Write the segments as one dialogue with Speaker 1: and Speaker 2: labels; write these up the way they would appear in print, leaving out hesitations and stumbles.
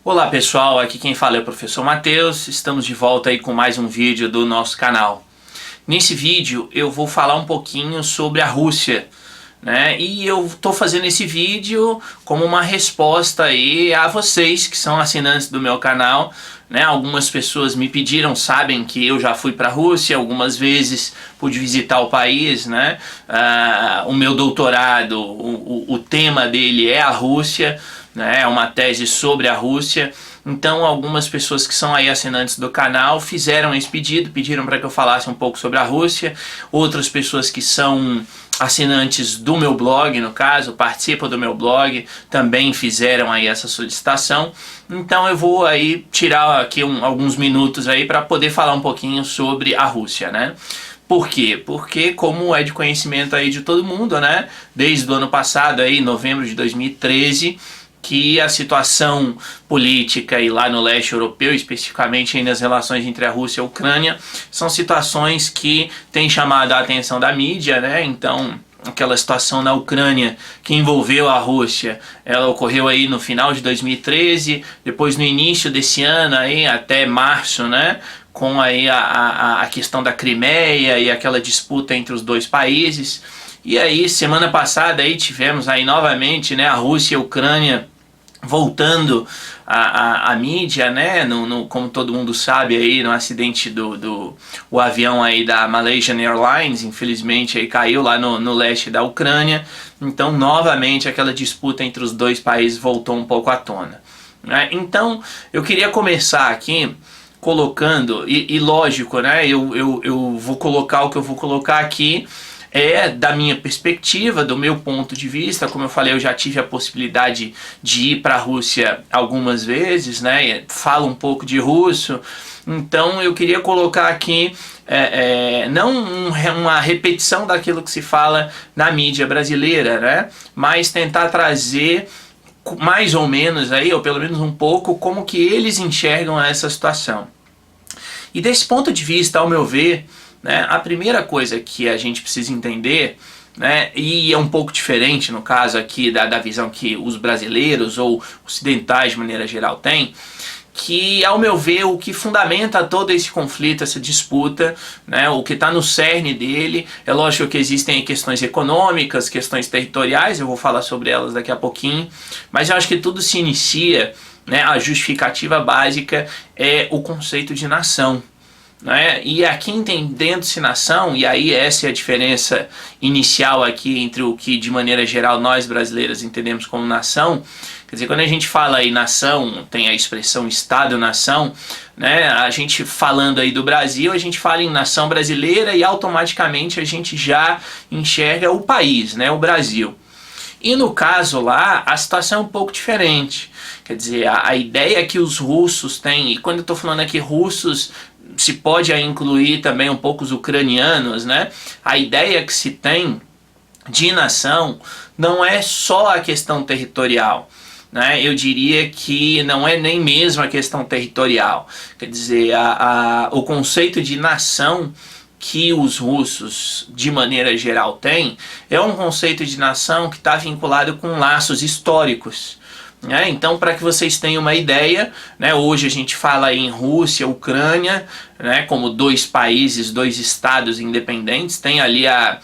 Speaker 1: Olá pessoal, aqui quem fala é o professor Matheus, estamos de volta aí com mais um vídeo do nosso canal. Nesse vídeo eu vou falar um pouquinho sobre a Rússia, né? E eu estou fazendo esse vídeo como uma resposta aí a vocês que são assinantes do meu canal, né? Algumas pessoas me pediram, sabem que eu já fui para a Rússia, algumas vezes pude visitar o país, né? O meu doutorado, o tema dele é a Rússia, né? É uma tese sobre a Rússia. Então algumas pessoas que são aí assinantes do canal fizeram esse pedido, pediram para que eu falasse um pouco sobre a Rússia. Outras pessoas que são assinantes do meu blog, no caso, participam do meu blog, também fizeram aí essa solicitação. Então eu vou aí tirar aqui alguns minutos aí para poder falar um pouquinho sobre a Rússia, né? Por quê? Porque, como é de conhecimento aí de todo mundo, né? Desde o ano passado, aí, novembro de 2013, que a situação política e lá no leste europeu, especificamente aí nas relações entre a Rússia e a Ucrânia, são situações que têm chamado a atenção da mídia, né? Então, aquela situação na Ucrânia que envolveu a Rússia, ela ocorreu aí no final de 2013, depois no início desse ano aí até março, né? Com aí a questão da Crimeia e aquela disputa entre os dois países. E aí, semana passada aí tivemos aí novamente, né, a Rússia e a Ucrânia voltando à mídia, né, como todo mundo sabe aí, no acidente o avião aí da Malaysian Airlines, infelizmente aí caiu lá no leste da Ucrânia. Então novamente aquela disputa entre os dois países voltou um pouco à tona, né? Então eu queria começar aqui colocando, e lógico, né, eu vou colocar o que eu vou colocar aqui da minha perspectiva, do meu ponto de vista. Como eu falei, eu já tive a possibilidade de ir para a Rússia algumas vezes, né? Falo um pouco de russo, então eu queria colocar aqui não uma repetição daquilo que se fala na mídia brasileira, né? Mas tentar trazer mais ou menos aí, ou pelo menos um pouco, como que eles enxergam essa situação. E desse ponto de vista, ao meu ver, né, a primeira coisa que a gente precisa entender, né, e é um pouco diferente no caso aqui da visão que os brasileiros ou ocidentais de maneira geral têm, que ao meu ver o que fundamenta todo esse conflito, essa disputa, né, o que está no cerne dele, é lógico que existem questões econômicas, questões territoriais, eu vou falar sobre elas daqui a pouquinho, mas eu acho que tudo se inicia, né, a justificativa básica é o conceito de nação. Né? E aqui, entendendo-se nação, e aí essa é a diferença inicial aqui entre o que de maneira geral nós brasileiros entendemos como nação. Quer dizer, quando a gente fala aí nação, tem a expressão Estado-nação, né? A gente falando aí do Brasil, a gente fala em nação brasileira e automaticamente a gente já enxerga o país, né? O Brasil. E no caso lá, a situação é um pouco diferente. Quer dizer, a ideia que os russos têm, e quando eu estou falando aqui russos, se pode incluir também um pouco os ucranianos, né? A ideia que se tem de nação não é só a questão territorial, né? Eu diria que não é nem mesmo a questão territorial. Quer dizer, o conceito de nação que os russos, de maneira geral, têm, é um conceito de nação que está vinculado com laços históricos. Então, para que vocês tenham uma ideia, né, hoje a gente fala em Rússia, Ucrânia, né, como dois países, dois estados independentes. Tem ali a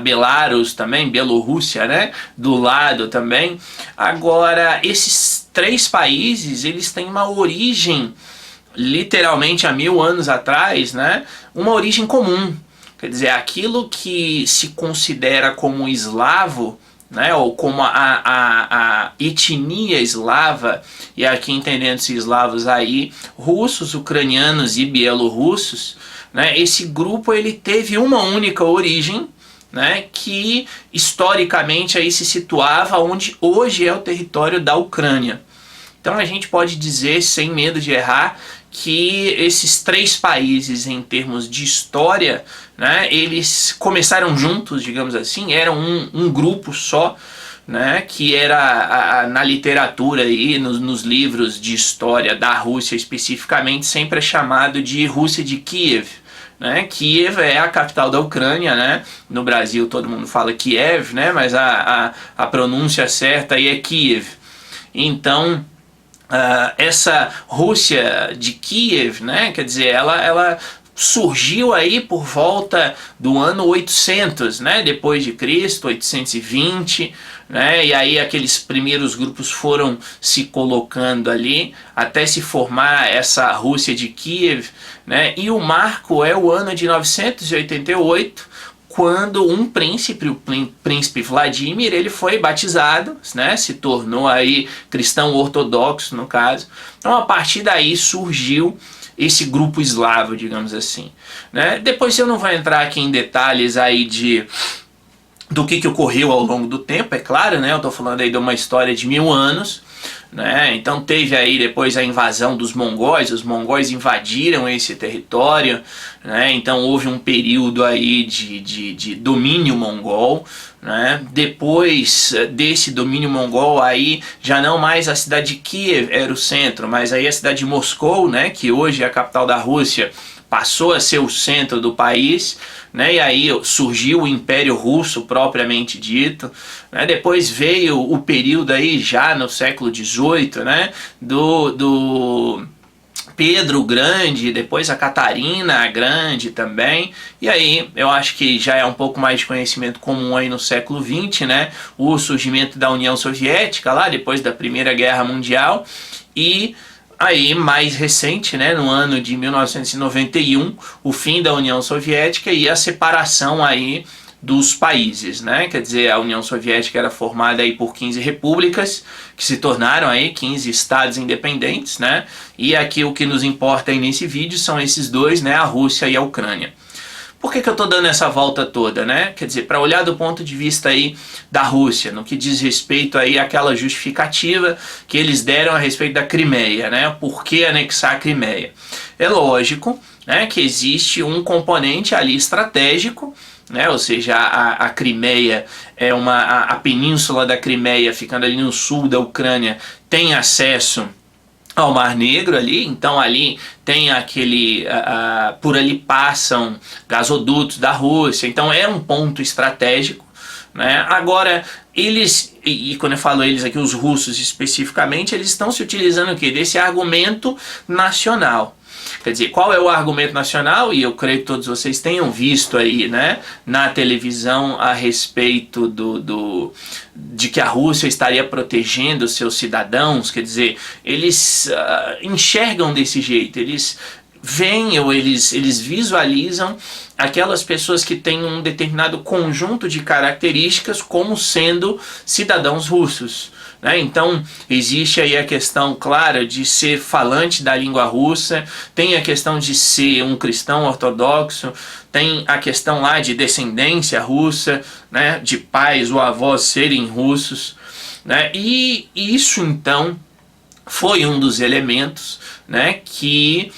Speaker 1: Belarus também, Bielorrússia, né, do lado também. Agora, esses três países, eles têm uma origem, literalmente há 1000 anos atrás, né, uma origem comum. Quer dizer, aquilo que se considera como eslavo, né, ou como a etnia eslava, e aqui entendendo-se eslavos aí, russos, ucranianos e bielorrussos, né, esse grupo ele teve uma única origem, né, que historicamente aí se situava onde hoje é o território da Ucrânia. Então a gente pode dizer, sem medo de errar, que esses três países, em termos de história, né, eles começaram juntos, digamos assim, eram um grupo só, né, que era na literatura e nos livros de história da Rússia especificamente, sempre é chamado de Rússia de Kiev. Né? Kiev é a capital da Ucrânia, né? No Brasil todo mundo fala Kiev, né? Mas a pronúncia certa aí é Kiev. Então, essa Rússia de Kiev, né, quer dizer, ela surgiu aí por volta do ano 800, né, depois de Cristo, 820, né, e aí aqueles primeiros grupos foram se colocando ali até se formar essa Rússia de Kiev, né, e o marco é o ano de 988, quando um príncipe, o príncipe Vladimir, ele foi batizado, né, se tornou aí cristão ortodoxo no caso. Então a partir daí surgiu esse grupo eslavo, digamos assim, né? Depois eu não vou entrar aqui em detalhes aí do que ocorreu ao longo do tempo, é claro, né? Eu estou falando aí de uma história de 1000 anos, né? Então teve aí depois a invasão dos mongóis, os mongóis invadiram esse território, né? Então houve um período aí de domínio mongol, né? Depois desse domínio mongol aí já não mais a cidade de Kiev era o centro, mas aí a cidade de Moscou, né? Que hoje é a capital da Rússia, passou a ser o centro do país, né? E aí surgiu o Império Russo propriamente dito, né? Depois veio o período aí já no século XVIII, né? do Pedro o Grande, depois a Catarina a Grande também, e aí eu acho que já é um pouco mais de conhecimento comum aí no século XX, né? O surgimento da União Soviética lá depois da Primeira Guerra Mundial, e aí, mais recente, né, no ano de 1991, o fim da União Soviética e a separação aí dos países, né? Quer dizer, a União Soviética era formada aí por 15 repúblicas, que se tornaram aí 15 estados independentes, né? E aqui o que nos importa aí nesse vídeo são esses dois, né, a Rússia e a Ucrânia. Por que eu estou dando essa volta toda, né? Quer dizer, para olhar do ponto de vista aí da Rússia, no que diz respeito aí àquela justificativa que eles deram a respeito da Crimeia, né? Por que anexar a Crimeia? É lógico, né, que existe um componente ali estratégico, né? Ou seja, a Crimeia é a península da Crimeia, ficando ali no sul da Ucrânia, tem acesso ao Mar Negro ali, então ali tem aquele, por ali passam gasodutos da Rússia, então é um ponto estratégico, né? Agora, eles, e quando eu falo eles aqui, os russos especificamente, eles estão se utilizando o quê? Desse argumento nacional. Quer dizer, qual é o argumento nacional? E eu creio que todos vocês tenham visto aí, né, na televisão a respeito de que a Rússia estaria protegendo seus cidadãos. Quer dizer, eles enxergam desse jeito, eles veem ou eles visualizam aquelas pessoas que têm um determinado conjunto de características como sendo cidadãos russos, né? Então existe aí a questão clara de ser falante da língua russa, tem a questão de ser um cristão ortodoxo, tem a questão lá de descendência russa, né, de pais ou avós serem russos, né? E isso então foi um dos elementos, né, que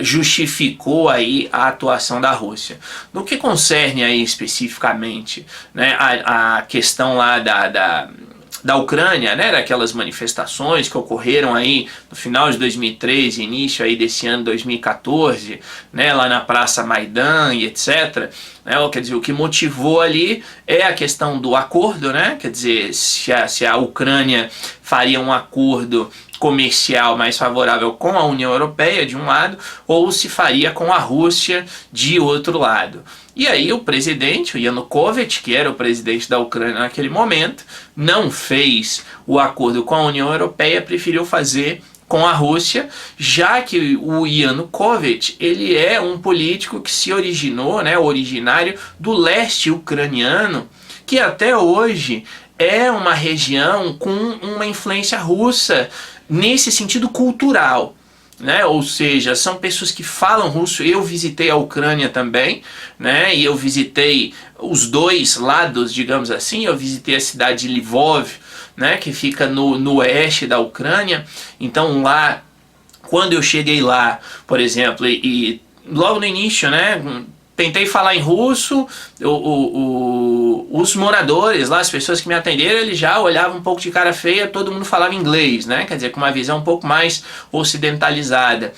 Speaker 1: justificou aí a atuação da Rússia. No que concerne aí especificamente, né, a questão lá da Ucrânia, né, daquelas manifestações que ocorreram aí no final de 2013, início aí desse ano 2014, né, lá na Praça Maidan e etc. Né, quer dizer, o que motivou ali é a questão do acordo, né, quer dizer, se a Ucrânia faria um acordo comercial mais favorável com a União Europeia de um lado, ou se faria com a Rússia de outro lado. E aí o presidente, o Yanukovych, que era o presidente da Ucrânia naquele momento, não fez o acordo com a União Europeia, preferiu fazer com a Rússia, já que o Yanukovych, ele é um político que se originou, né, originário do leste ucraniano, que até hoje é uma região com uma influência russa nesse sentido cultural, né? Ou seja, são pessoas que falam russo. Eu visitei a Ucrânia também, né? E eu visitei os dois lados, digamos assim. Eu visitei a cidade de Lvov, né, que fica no oeste da Ucrânia. Então lá, quando eu cheguei lá, por exemplo, e logo no início, né, tentei falar em russo, os moradores lá, as pessoas que me atenderam, eles já olhavam um pouco de cara feia, todo mundo falava inglês, né? Quer dizer, com uma visão um pouco mais ocidentalizada.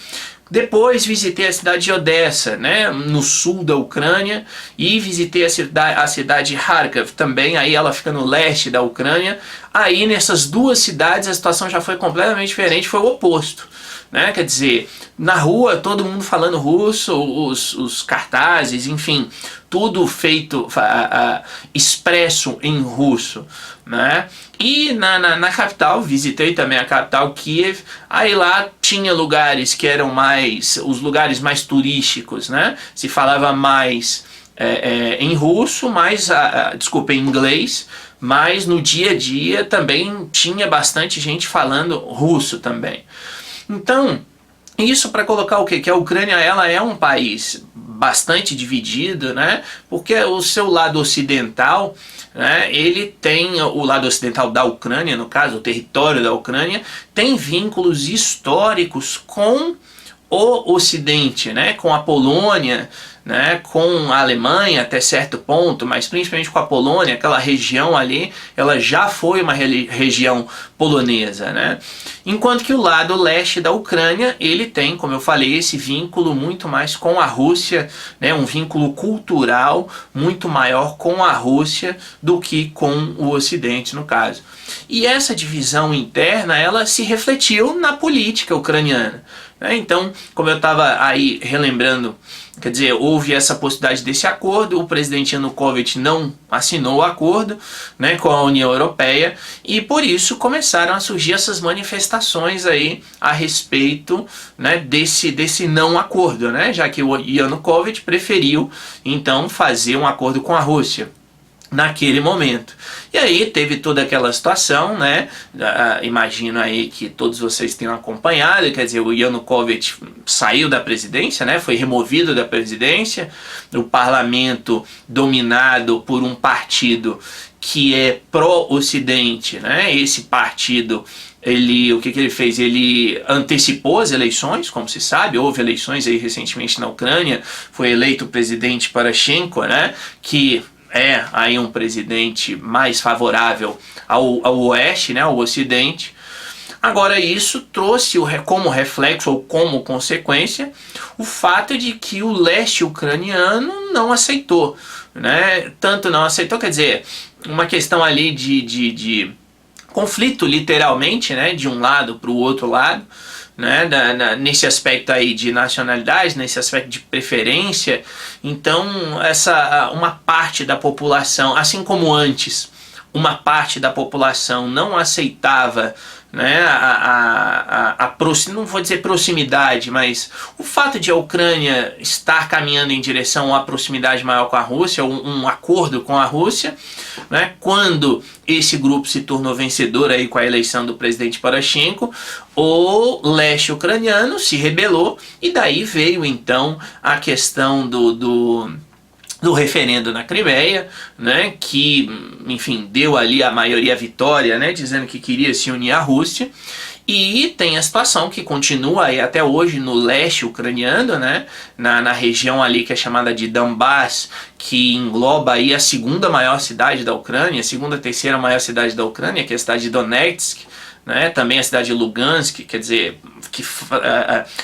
Speaker 1: Depois visitei a cidade de Odessa, né, no sul da Ucrânia, e visitei a cidade de Kharkiv também, aí ela fica no leste da Ucrânia. Aí nessas duas cidades a situação já foi completamente diferente, foi o oposto. Né? Quer dizer, na rua todo mundo falando russo, os cartazes, enfim, tudo feito, expresso em russo. Né? E na capital, visitei também a capital, Kiev, aí lá tinha lugares que eram mais, os lugares mais turísticos, né? Se falava mais em russo, desculpa, em inglês, mas no dia a dia também tinha bastante gente falando russo também. Então, isso para colocar o quê? Que a Ucrânia ela é um país bastante dividido, né? Porque o seu lado ocidental, né, ele tem o lado ocidental da Ucrânia, no caso, o território da Ucrânia, tem vínculos históricos com o Ocidente, né, com a Polônia, né, com a Alemanha até certo ponto, mas principalmente com a Polônia, aquela região ali, ela já foi uma região polonesa, né? Enquanto que o lado leste da Ucrânia, ele tem, como eu falei, esse vínculo muito mais com a Rússia, né, um vínculo cultural muito maior com a Rússia do que com o Ocidente, no caso. E essa divisão interna, ela se refletiu na política ucraniana. Então, como eu estava aí relembrando, quer dizer, houve essa possibilidade desse acordo, o presidente Yanukovych não assinou o acordo, né, com a União Europeia, e por isso começaram a surgir essas manifestações aí a respeito, né, desse não acordo, né, já que o Yanukovych preferiu então fazer um acordo com a Rússia naquele momento. E aí teve toda aquela situação, né? Imagino aí que todos vocês tenham acompanhado, quer dizer, o Yanukovych saiu da presidência, né? Foi removido da presidência, o parlamento dominado por um partido que é pró-Ocidente, né? Esse partido, o que ele fez? Ele antecipou as eleições, como se sabe, houve eleições aí recentemente na Ucrânia, foi eleito o presidente Poroshenko, né? Que é aí um presidente mais favorável ao Oeste, né, ao Ocidente. Agora isso trouxe como reflexo ou como consequência o fato de que o leste ucraniano não aceitou, né? Tanto não aceitou, quer dizer, uma questão ali de conflito literalmente, né, de um lado para o outro lado, né, nesse aspecto aí de nacionalidade, nesse aspecto de preferência. Então uma parte da população, assim como antes, uma parte da população não aceitava, né, não vou dizer proximidade, mas o fato de a Ucrânia estar caminhando em direção a uma proximidade maior com a Rússia, um acordo com a Rússia, né, quando esse grupo se tornou vencedor aí com a eleição do presidente Poroshenko, o leste ucraniano se rebelou e daí veio então a questão do referendo na Crimeia, né, que, enfim, deu ali a maioria a vitória, né, dizendo que queria se unir à Rússia. E tem a situação que continua aí até hoje no leste ucraniano, né, na região ali que é chamada de Donbass, que engloba aí a segunda maior cidade da Ucrânia, a segunda, terceira maior cidade da Ucrânia, que é a cidade de Donetsk, né, também a cidade de Lugansk, quer dizer,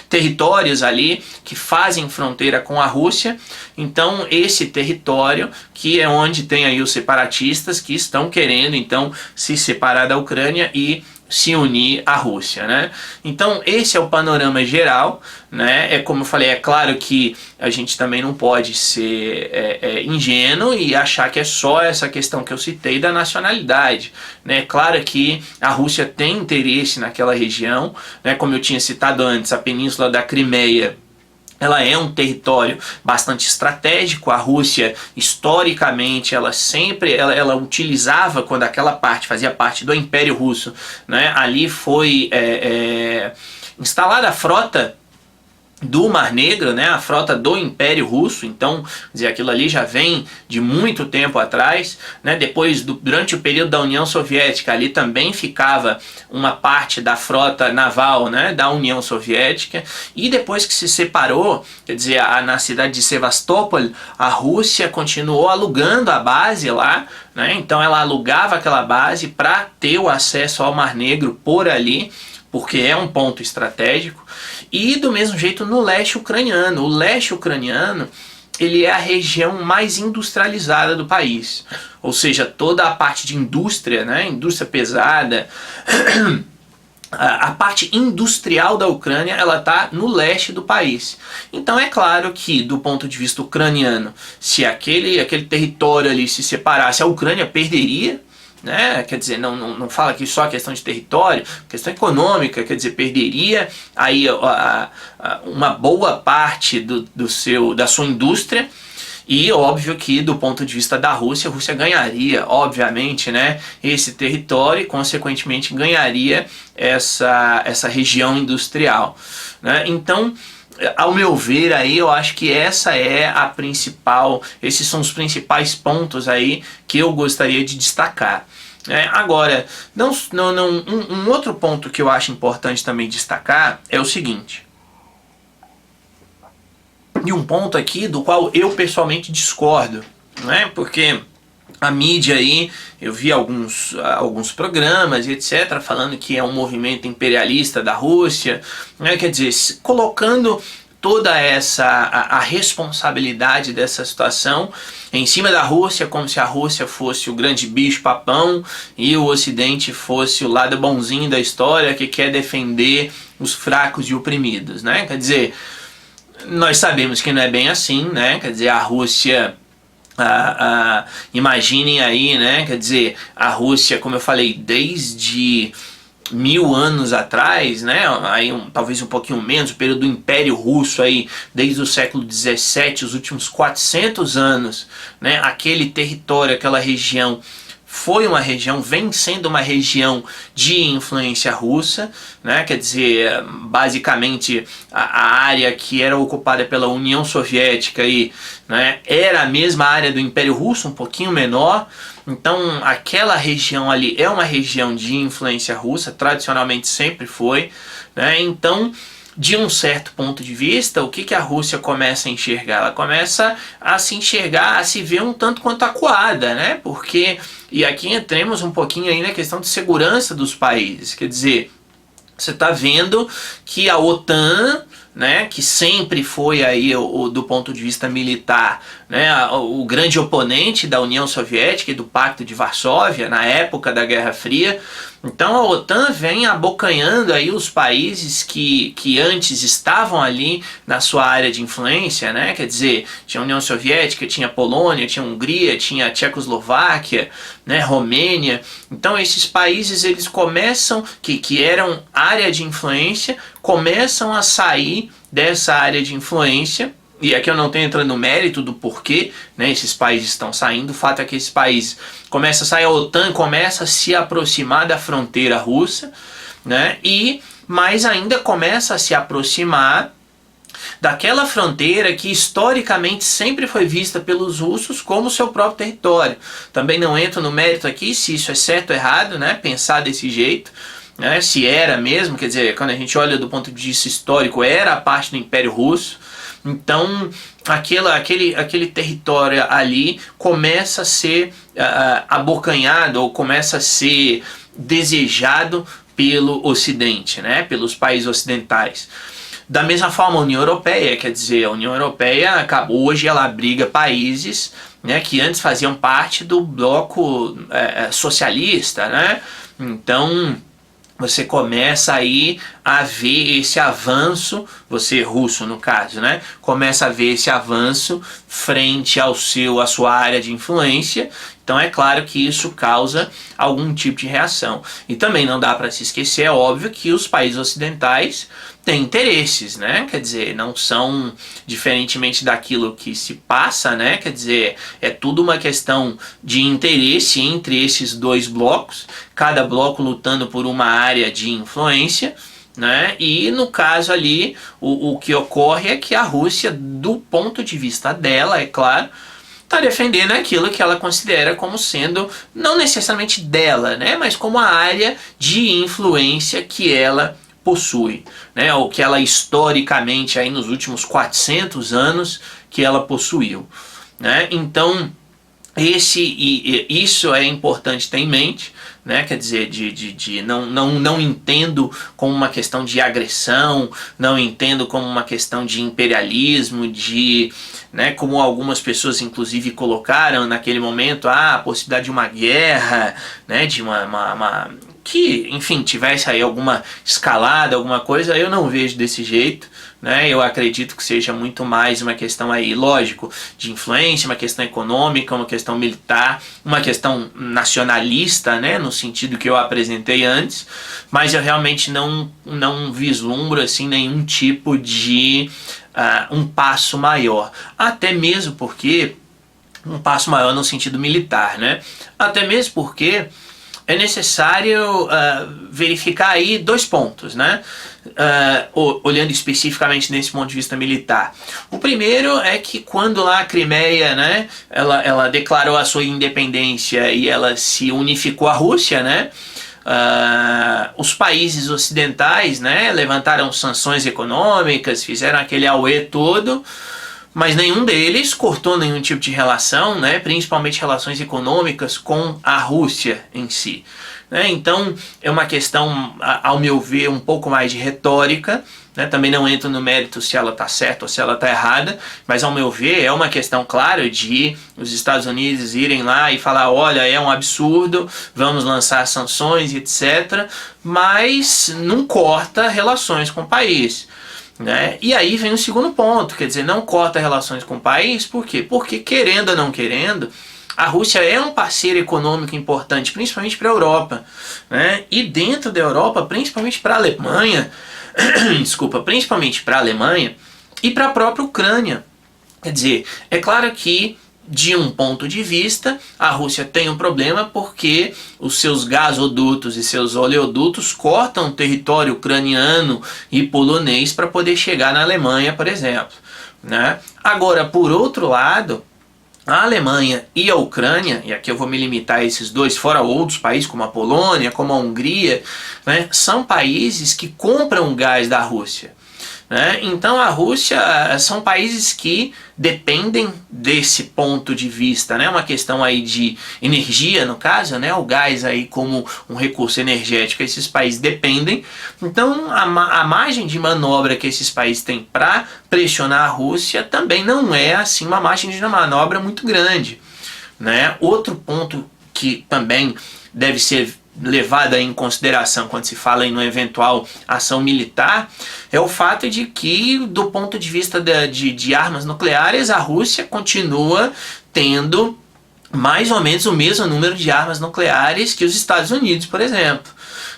Speaker 1: territórios ali que fazem fronteira com a Rússia. Então esse território que é onde tem aí os separatistas que estão querendo então se separar da Ucrânia e se unir à Rússia, né? Então esse é o panorama geral, né? É como eu falei, é claro que a gente também não pode ser ingênuo e achar que é só essa questão que eu citei da nacionalidade, né? É claro que a Rússia tem interesse naquela região, né? Como eu tinha citado antes, a Península da Crimeia, ela é um território bastante estratégico. A Rússia, historicamente, ela sempre ela utilizava, quando aquela parte fazia parte do Império Russo, né, ali foi instalada a frota do Mar Negro, né, a frota do Império Russo. Então, quer dizer, aquilo ali já vem de muito tempo atrás, né? Depois, durante o período da União Soviética, ali também ficava uma parte da frota naval, né, da União Soviética. E depois que se separou, quer dizer, na cidade de Sevastopol, a Rússia continuou alugando a base lá, né? Então ela alugava aquela base para ter o acesso ao Mar Negro por ali, porque é um ponto estratégico. E do mesmo jeito no leste ucraniano. O leste ucraniano, ele é a região mais industrializada do país. Ou seja, toda a parte de indústria, né, indústria pesada, a parte industrial da Ucrânia, ela está no leste do país. Então é claro que, do ponto de vista ucraniano, se aquele território ali se separasse, a Ucrânia perderia, né? Quer dizer, não fala aqui só a questão de território, questão econômica, quer dizer, perderia aí uma boa parte da sua indústria. E óbvio que do ponto de vista da Rússia, a Rússia ganharia, obviamente, né, esse território e consequentemente ganharia essa região industrial, né? Então, ao meu ver, aí eu acho que esses são os principais pontos aí que eu gostaria de destacar. Agora, um outro ponto que eu acho importante também destacar é o seguinte. E um ponto aqui do qual eu pessoalmente discordo, né? Porque a mídia aí, eu vi alguns programas e etc, falando que é um movimento imperialista da Rússia, né? Quer dizer, colocando toda a responsabilidade dessa situação em cima da Rússia, como se a Rússia fosse o grande bicho papão e o Ocidente fosse o lado bonzinho da história que quer defender os fracos e oprimidos, né? Quer dizer, nós sabemos que não é bem assim, né? Quer dizer, a Rússia, imaginem aí, né? Quer dizer, a Rússia, como eu falei, desde 1000 anos atrás, né? Aí talvez um pouquinho menos, o período do Império Russo aí, desde o século 17, os últimos 400 anos, né? Aquele território, aquela região vem sendo uma região de influência russa, né? Quer dizer, basicamente a área que era ocupada pela União Soviética aí, né, era a mesma área do Império Russo, um pouquinho menor. Então aquela região ali é uma região de influência russa, tradicionalmente sempre foi, né? Então, de um certo ponto de vista, o que a Rússia começa a enxergar? Ela começa a se enxergar, a se ver um tanto quanto acuada, né? Porque, e aqui entremos um pouquinho aí na questão de segurança dos países, quer dizer, você está vendo que a OTAN, né, que sempre foi aí do ponto de vista militar, né, o grande oponente da União Soviética e do Pacto de Varsóvia na época da Guerra Fria. Então a OTAN vem abocanhando aí os países que antes estavam ali na sua área de influência, né? Quer dizer, tinha a União Soviética, tinha a Polônia, tinha a Hungria, tinha a Tchecoslováquia, né, Romênia. Então esses países, eles começam, que eram área de influência, começam a sair dessa área de influência. E aqui eu não estou entrando no mérito do porquê, né, esses países estão saindo. O fato é que esses países começam a sair, a OTAN começa a se aproximar da fronteira russa, né, e mais ainda começa a se aproximar daquela fronteira que historicamente sempre foi vista pelos russos como seu próprio território. Também não entro no mérito aqui se isso é certo ou errado, né, pensar desse jeito, né, se era mesmo, quer dizer, quando a gente olha do ponto de vista histórico, era a parte do Império Russo. Então aquele território ali começa a ser abocanhado, ou começa a ser desejado pelo Ocidente, né, pelos países ocidentais. Da mesma forma a União Europeia, quer dizer, a União Europeia hoje ela abriga países, né, que antes faziam parte do bloco socialista, né? Então você começa aí a ver esse avanço, você russo no caso, né? Começa a ver esse avanço frente à sua área de influência. Então é claro que isso causa algum tipo de reação. E também não dá para se esquecer, é óbvio, que os países ocidentais têm interesses, né? Quer dizer, não são, diferentemente daquilo que se passa, né? Quer dizer, é tudo uma questão de interesse entre esses dois blocos, cada bloco lutando por uma área de influência, né? E no caso ali, o que ocorre é que a Rússia, do ponto de vista dela, é claro, está defendendo aquilo que ela considera como sendo, não necessariamente dela, né, mas como a área de influência que ela possui, né, ou que ela historicamente, aí nos últimos 400 anos, que ela possuiu, né? Então, Isso é importante ter em mente, né? Quer dizer, não entendo como uma questão de agressão, não entendo como uma questão de imperialismo, né, como algumas pessoas inclusive colocaram naquele momento, a possibilidade de uma guerra, né, de que, enfim, tivesse aí alguma escalada, alguma coisa. Eu não vejo desse jeito, né? Eu acredito que seja muito mais uma questão aí, lógico, de influência, uma questão econômica, uma questão militar, uma questão nacionalista, né, no sentido que eu apresentei antes, mas eu realmente não vislumbro assim nenhum tipo de um passo maior, até mesmo porque um passo maior no sentido militar, né? Até mesmo porque é necessário verificar aí dois pontos, né? Olhando especificamente nesse ponto de vista militar. O primeiro é que quando lá a Crimeia, né, ela declarou a sua independência e ela se unificou à Rússia, né? Os países ocidentais, né, levantaram sanções econômicas, fizeram aquele auê todo, mas nenhum deles cortou nenhum tipo de relação, né, principalmente relações econômicas com a Rússia em si. Né? Então é uma questão, ao meu ver, um pouco mais de retórica. Né? Também não entro no mérito se ela está certa ou se ela está errada, mas ao meu ver é uma questão, claro, de os Estados Unidos irem lá e falar, olha, é um absurdo, vamos lançar sanções, etc., mas não corta relações com o país. Né? E aí vem o segundo ponto, quer dizer, não corta relações com o país, por quê? Porque querendo ou não querendo, a Rússia é um parceiro econômico importante, principalmente para a Europa, né? E dentro da Europa, principalmente para a Alemanha, desculpa, principalmente para a Alemanha e para a própria Ucrânia. Quer dizer, é claro que de um ponto de vista, a Rússia tem um problema porque os seus gasodutos e seus oleodutos cortam o território ucraniano e polonês para poder chegar na Alemanha, por exemplo. Né? Agora, por outro lado, a Alemanha e a Ucrânia, e aqui eu vou me limitar a esses dois, fora outros países como a Polônia, como a Hungria, né, são países que compram gás da Rússia. Né? Então a Rússia são países que dependem desse ponto de vista, né? Uma questão aí de energia, no caso, né? O gás aí como um recurso energético, esses países dependem. Então a margem de manobra que esses países têm para pressionar a Rússia também não é assim uma margem de manobra muito grande. Né? Outro ponto que também deve ser levada em consideração quando se fala em uma eventual ação militar é o fato de que, do ponto de vista de armas nucleares, a Rússia continua tendo mais ou menos o mesmo número de armas nucleares que os Estados Unidos, por exemplo.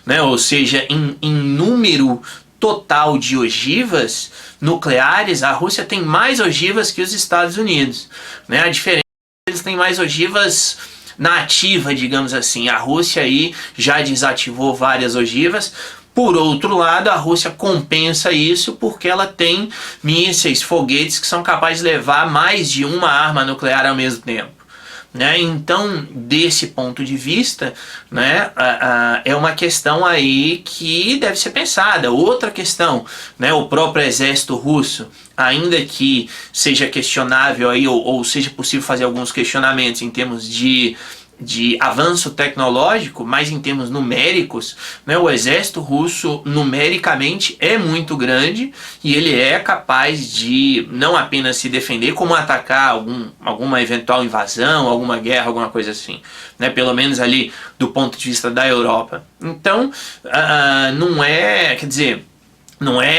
Speaker 1: Né? Ou seja, em número total de ogivas nucleares, a Rússia tem mais ogivas que os Estados Unidos. Né? A diferença é que eles têm mais ogivas na ativa, digamos assim. A Rússia aí já desativou várias ogivas. Por outro lado, a Rússia compensa isso porque ela tem mísseis, foguetes que são capazes de levar mais de uma arma nuclear ao mesmo tempo. Né? Então, desse ponto de vista, né, é uma questão aí que deve ser pensada. Outra questão, né, o próprio exército russo, ainda que seja questionável aí, ou seja possível fazer alguns questionamentos em termos de avanço tecnológico, mas em termos numéricos, né, o exército russo numericamente é muito grande e ele é capaz de não apenas se defender, como atacar alguma eventual invasão, alguma guerra, alguma coisa assim, né, pelo menos ali do ponto de vista da Europa. Então, não é, quer dizer,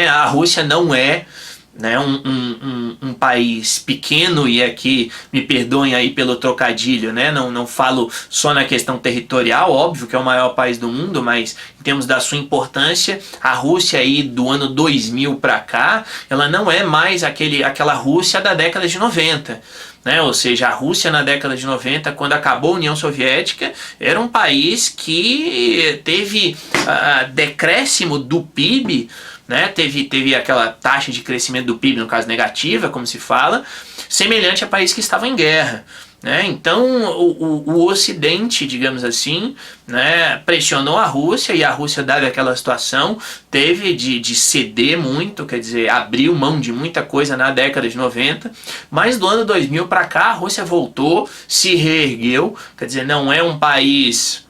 Speaker 1: a Rússia não é, né, um país pequeno, e aqui me perdoem aí pelo trocadilho, né, não falo só na questão territorial, óbvio que é o maior país do mundo, mas em termos da sua importância, a Rússia aí do ano 2000 para cá, ela não é mais aquela Rússia da década de 90. Né? Ou seja, a Rússia na década de 90, quando acabou a União Soviética, era um país que teve decréscimo do PIB, né? Teve aquela taxa de crescimento do PIB, no caso negativa, como se fala, semelhante a país que estava em guerra. né? Então o Ocidente, digamos assim, né, pressionou a Rússia, e a Rússia, dada aquela situação, teve de ceder muito, quer dizer, abriu mão de muita coisa na década de 90, mas do ano 2000 para cá a Rússia voltou, se reergueu, quer dizer, não é um país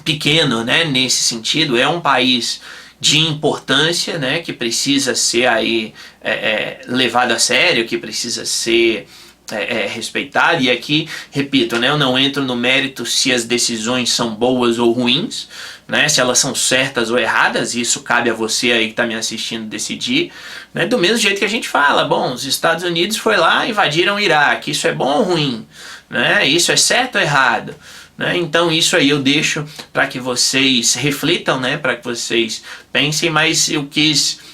Speaker 1: pequeno, né, nesse sentido, é um país de importância, né, que precisa ser aí levado a sério, que precisa ser respeitado. E aqui, repito, né, eu não entro no mérito se as decisões são boas ou ruins, né, se elas são certas ou erradas, isso cabe a você aí que está me assistindo decidir, né, do mesmo jeito que a gente fala, bom, os Estados Unidos foi lá e invadiram o Iraque, isso é bom ou ruim, né, isso é certo ou errado? Então isso aí eu deixo para que vocês reflitam, né, para que vocês pensem, mas eu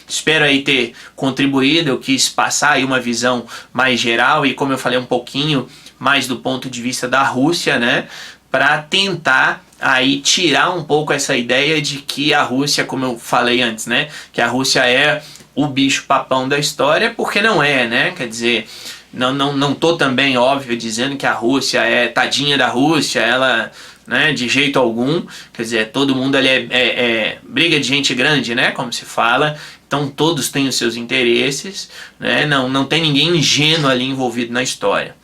Speaker 1: espero aí ter contribuído, eu quis passar aí uma visão mais geral e, como eu falei, um pouquinho mais do ponto de vista da Rússia, né, para tentar aí tirar um pouco essa ideia de que a Rússia, como eu falei antes, né, que a Rússia é o bicho papão da história, porque não é, né, quer dizer, não tô também, óbvio, dizendo que a Rússia é tadinha da Rússia, ela, né, de jeito algum, quer dizer, todo mundo ali é briga de gente grande, né, como se fala, então todos têm os seus interesses, né, não tem ninguém ingênuo ali envolvido na história.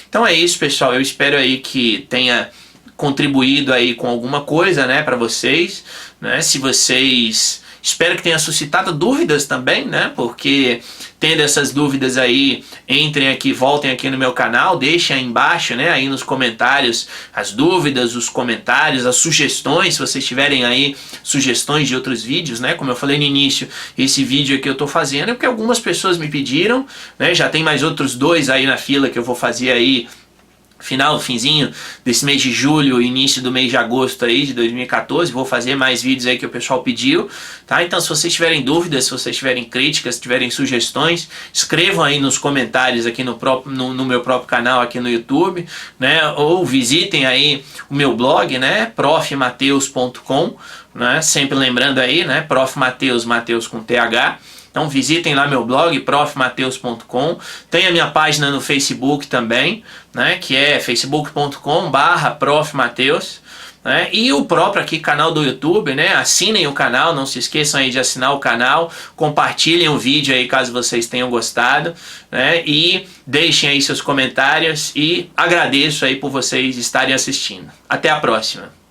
Speaker 1: Então é isso, pessoal, eu espero aí que tenha contribuído aí com alguma coisa, né, para vocês, né, se vocês... Espero que tenha suscitado dúvidas também, né? Porque tendo essas dúvidas aí, entrem aqui, voltem aqui no meu canal, deixem aí embaixo, né? Aí nos comentários as dúvidas, os comentários, as sugestões, se vocês tiverem aí sugestões de outros vídeos, né? Como eu falei no início, esse vídeo aqui eu tô fazendo é porque algumas pessoas me pediram, né? Já tem mais outros 2 aí na fila que eu vou fazer aí finzinho desse mês de julho, início do mês de agosto aí de 2014, vou fazer mais vídeos aí que o pessoal pediu, tá? Então se vocês tiverem dúvidas, se vocês tiverem críticas, se tiverem sugestões, escrevam aí nos comentários aqui no meu próprio canal aqui no YouTube, né? Ou visitem aí o meu blog, né? profmateus.com, né? Sempre lembrando aí, né? profmateus, Mateus com TH. Então visitem lá meu blog, profmateus.com. Tem a minha página no Facebook também, né, que é facebook.com/profmateus. Né, e o próprio aqui canal do YouTube, né, assinem o canal, não se esqueçam aí de assinar o canal, compartilhem o vídeo aí caso vocês tenham gostado, né, e deixem aí seus comentários e agradeço aí por vocês estarem assistindo. Até a próxima!